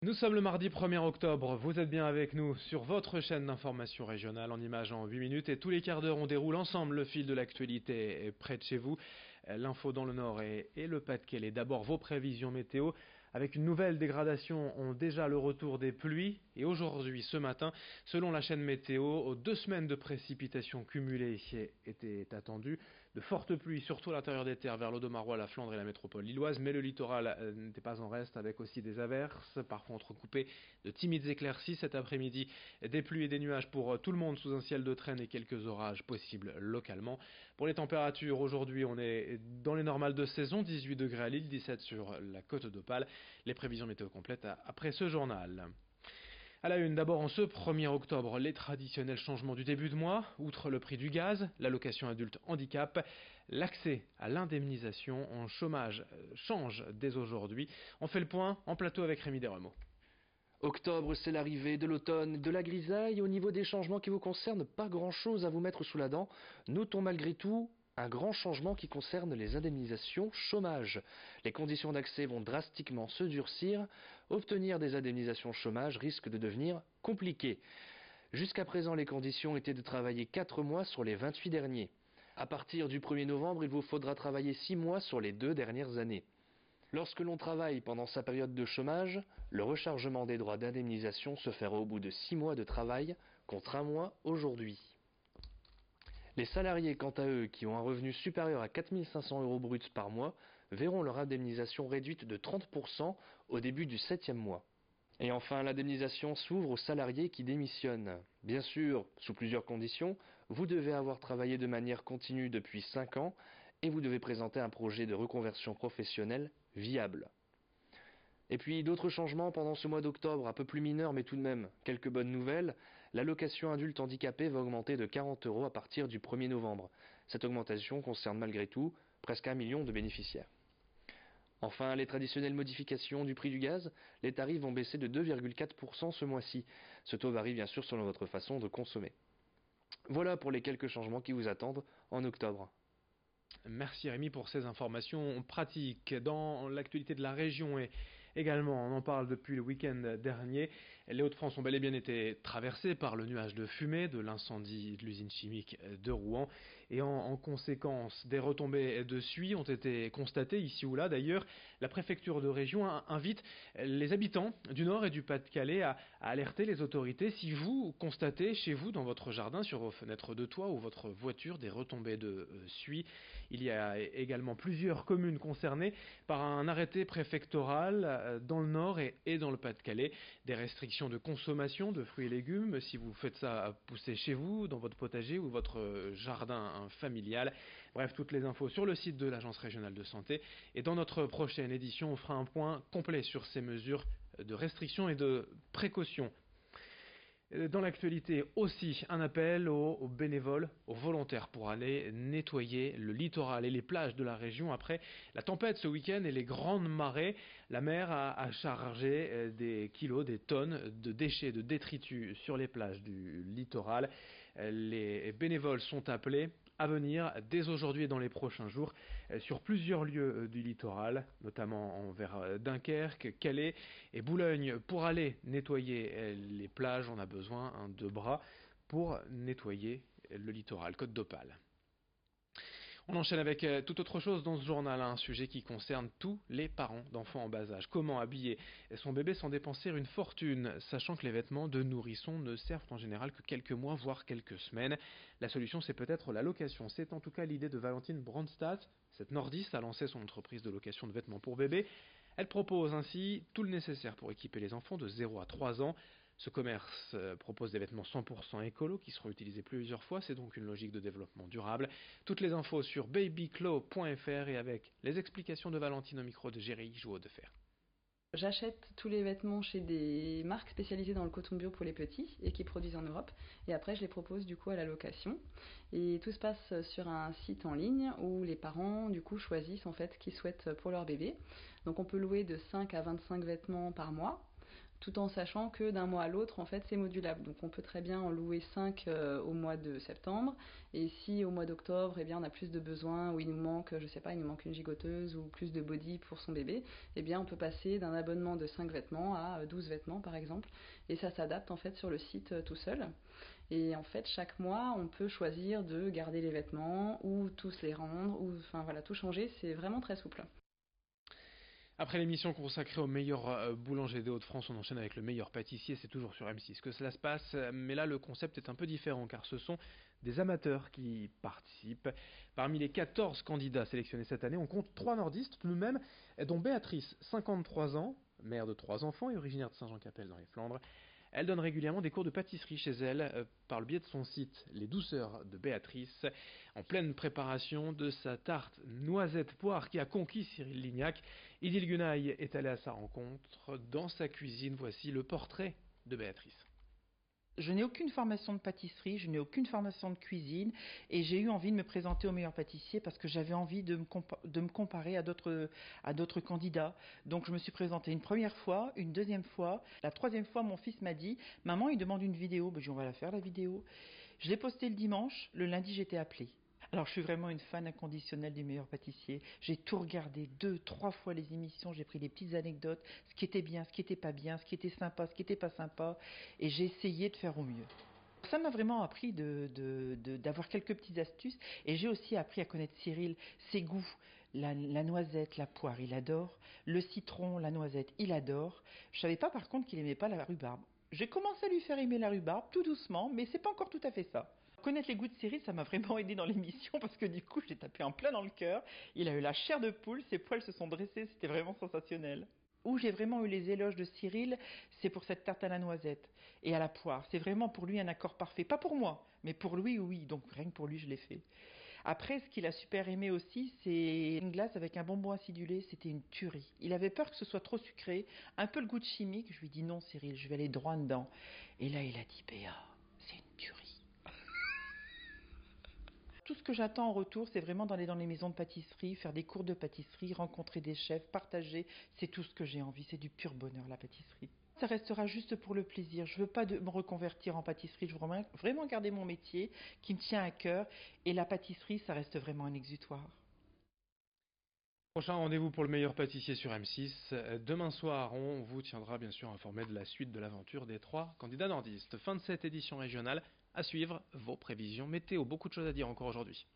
Nous sommes le mardi 1er octobre, vous êtes bien avec nous sur votre chaîne d'information régionale en images en 8 minutes et tous les quarts d'heure on déroule ensemble le fil de l'actualité près de chez vous, l'info dans le Nord et le Pas-de-Calais. D'abord vos prévisions météo avec une nouvelle dégradation ont déjà le retour des pluies et aujourd'hui ce matin, selon la chaîne météo, 2 semaines de précipitations cumulées étaient attendues, de fortes pluies surtout à l'intérieur des terres vers l'Audomarois, la Flandre et la métropole lilloise, mais le littoral n'était pas en reste avec aussi des averses, parfois entrecoupées de timides éclaircies cet après-midi, des pluies et des nuages pour tout le monde sous un ciel de traîne et quelques orages possibles localement. Pour les températures, aujourd'hui on est dans les normales de saison, 18 degrés à Lille, 17 sur la côte d'Opale. Les prévisions météo complètes après ce journal. À la une, d'abord en ce 1er octobre, les traditionnels changements du début de mois, outre le prix du gaz, l'allocation adulte handicap, l'accès à l'indemnisation en chômage change dès aujourd'hui. On fait le point en plateau avec Rémi Desremeaux. Octobre, c'est l'arrivée de l'automne, de la grisaille. Au niveau des changements qui vous concernent, pas grand-chose à vous mettre sous la dent. Notons malgré tout un grand changement qui concerne les indemnisations chômage. Les conditions d'accès vont drastiquement se durcir. Obtenir des indemnisations chômage risque de devenir compliqué. Jusqu'à présent, les conditions étaient de travailler 4 mois sur les 28 derniers. À partir du 1er novembre, il vous faudra travailler 6 mois sur les 2 dernières années. Lorsque l'on travaille pendant sa période de chômage, le rechargement des droits d'indemnisation se fera au bout de 6 mois de travail contre 1 mois aujourd'hui. Les salariés, quant à eux, qui ont un revenu supérieur à 4 500 € bruts par mois, verront leur indemnisation réduite de 30% au début du 7e mois. Et enfin, l'indemnisation s'ouvre aux salariés qui démissionnent. Bien sûr, sous plusieurs conditions, vous devez avoir travaillé de manière continue depuis 5 ans et vous devez présenter un projet de reconversion professionnelle viable. Et puis d'autres changements pendant ce mois d'octobre, un peu plus mineurs mais tout de même quelques bonnes nouvelles. L'allocation adulte handicapé va augmenter de 40 € à partir du 1er novembre. Cette augmentation concerne malgré tout presque 1 million de bénéficiaires. Enfin, les traditionnelles modifications du prix du gaz, les tarifs vont baisser de 2,4% ce mois-ci. Ce taux varie bien sûr selon votre façon de consommer. Voilà pour les quelques changements qui vous attendent en octobre. Merci Rémi pour ces informations pratiques. Dans l'actualité de la région et également, on en parle depuis le week-end dernier, les Hauts-de-France ont bel et bien été traversés par le nuage de fumée de l'incendie de l'usine chimique de Rouen et en conséquence, des retombées de suie ont été constatées ici ou là. D'ailleurs, la préfecture de région invite les habitants du Nord et du Pas-de-Calais à alerter les autorités si vous constatez chez vous, dans votre jardin, sur vos fenêtres de toit ou votre voiture, des retombées de suie. Il y a également plusieurs communes concernées par un arrêté préfectoral dans le Nord et dans le Pas-de-Calais. Des restrictions de consommation de fruits et légumes, si vous faites ça pousser chez vous, dans votre potager ou votre jardin familial. Bref, toutes les infos sur le site de l'Agence régionale de santé. Et dans notre prochaine édition, on fera un point complet sur ces mesures de restriction et de précaution. Dans l'actualité aussi, un appel aux bénévoles, aux volontaires pour aller nettoyer le littoral et les plages de la région après la tempête ce week-end et les grandes marées. La mer a chargé des kilos, des tonnes de déchets, de détritus sur les plages du littoral. Les bénévoles sont appelés à venir dès aujourd'hui et dans les prochains jours sur plusieurs lieux du littoral, notamment vers Dunkerque, Calais et Boulogne. Pour aller nettoyer les plages, on a besoin de bras pour nettoyer le littoral, Côte d'Opale. On enchaîne avec toute autre chose dans ce journal, un sujet qui concerne tous les parents d'enfants en bas âge. Comment habiller son bébé sans dépenser une fortune, sachant que les vêtements de nourrisson ne servent en général que quelques mois, voire quelques semaines. La solution, c'est peut-être la location. C'est en tout cas l'idée de Valentine Brandstadt. Cette nordiste a lancé son entreprise de location de vêtements pour bébés. Elle propose ainsi tout le nécessaire pour équiper les enfants de 0 à 3 ans. Ce commerce propose des vêtements 100% écolo qui seront utilisés plusieurs fois, c'est donc une logique de développement durable. Toutes les infos sur babyclo.fr et avec les explications de Valentine au micro de Géry Jouot de Fer. J'achète tous les vêtements chez des marques spécialisées dans le coton bio pour les petits et qui produisent en Europe. Et après, je les propose du coup à la location. Et tout se passe sur un site en ligne où les parents du coup choisissent en fait ce qu'ils souhaitent pour leur bébé. Donc on peut louer de 5 à 25 vêtements par mois tout en sachant que d'un mois à l'autre, en fait, c'est modulable. Donc on peut très bien en louer 5 au mois de septembre, et si au mois d'octobre, eh bien, on a plus de besoins, ou il nous manque, je sais pas, il nous manque une gigoteuse ou plus de body pour son bébé, eh bien, on peut passer d'un abonnement de 5 vêtements à 12 vêtements, par exemple, et ça s'adapte en fait sur le site tout seul. Et en fait, chaque mois, on peut choisir de garder les vêtements ou tous les rendre, ou enfin voilà, tout changer. C'est vraiment très souple. Après l'émission consacrée au meilleur boulanger des Hauts-de-France, on enchaîne avec le meilleur pâtissier, c'est toujours sur M6 que cela se passe, mais là le concept est un peu différent car ce sont des amateurs qui participent. Parmi les 14 candidats sélectionnés cette année, on compte 3 nordistes, tout de même, dont Béatrice, 53 ans, mère de 3 enfants et originaire de Saint-Jean-Capelle dans les Flandres. Elle donne régulièrement des cours de pâtisserie chez elle par le biais de son site Les Douceurs de Béatrice, en pleine préparation de sa tarte noisette-poire qui a conquis Cyril Lignac. Idil Gunaï est allé à sa rencontre dans sa cuisine. Voici le portrait de Béatrice. Je n'ai aucune formation de pâtisserie, je n'ai aucune formation de cuisine et j'ai eu envie de me présenter au meilleur pâtissier parce que j'avais envie de me comparer à d'autres candidats. Donc je me suis présentée une première fois, une deuxième fois. La troisième fois, mon fils m'a dit « Maman, il demande une vidéo. » Ben, j'ai dit « On va la faire la vidéo. » Je l'ai postée le dimanche, le lundi j'étais appelée. Alors je suis vraiment une fan inconditionnelle du meilleur pâtissier. J'ai tout regardé 2, 3 fois les émissions, j'ai pris des petites anecdotes, ce qui était bien, ce qui était pas bien, ce qui était sympa, ce qui était pas sympa, et j'ai essayé de faire au mieux. Ça m'a vraiment appris d'avoir quelques petites astuces, et j'ai aussi appris à connaître Cyril, ses goûts. La noisette, la poire, il adore. Le citron, la noisette, il adore. Je savais pas par contre qu'il aimait pas la rhubarbe. J'ai commencé à lui faire aimer la rhubarbe, tout doucement, mais c'est pas encore tout à fait ça. Connaître les goûts de Cyril, ça m'a vraiment aidé dans l'émission parce que du coup, je l'ai tapé en plein dans le cœur. Il a eu la chair de poule, ses poils se sont dressés, c'était vraiment sensationnel. Où j'ai vraiment eu les éloges de Cyril, c'est pour cette tarte à la noisette et à la poire. C'est vraiment pour lui un accord parfait. Pas pour moi, mais pour lui, oui. Donc rien que pour lui, je l'ai fait. Après, ce qu'il a super aimé aussi, c'est une glace avec un bonbon acidulé. C'était une tuerie. Il avait peur que ce soit trop sucré, un peu le goût de chimique. Je lui ai dit non, Cyril, je vais aller droit dedans. Et là, il a dit Béa, c'est une tuerie. Tout ce que j'attends en retour, c'est vraiment d'aller dans les maisons de pâtisserie, faire des cours de pâtisserie, rencontrer des chefs, partager. C'est tout ce que j'ai envie. C'est du pur bonheur, la pâtisserie. Ça restera juste pour le plaisir. Je ne veux pas me reconvertir en pâtisserie. Je veux vraiment garder mon métier qui me tient à cœur. Et la pâtisserie, ça reste vraiment un exutoire. Prochain rendez-vous pour le meilleur pâtissier sur M6. Demain soir, on vous tiendra bien sûr informé de la suite de l'aventure des 3 candidats nordistes. Fin de cette édition régionale. À suivre vos prévisions météo. Beaucoup de choses à dire encore aujourd'hui.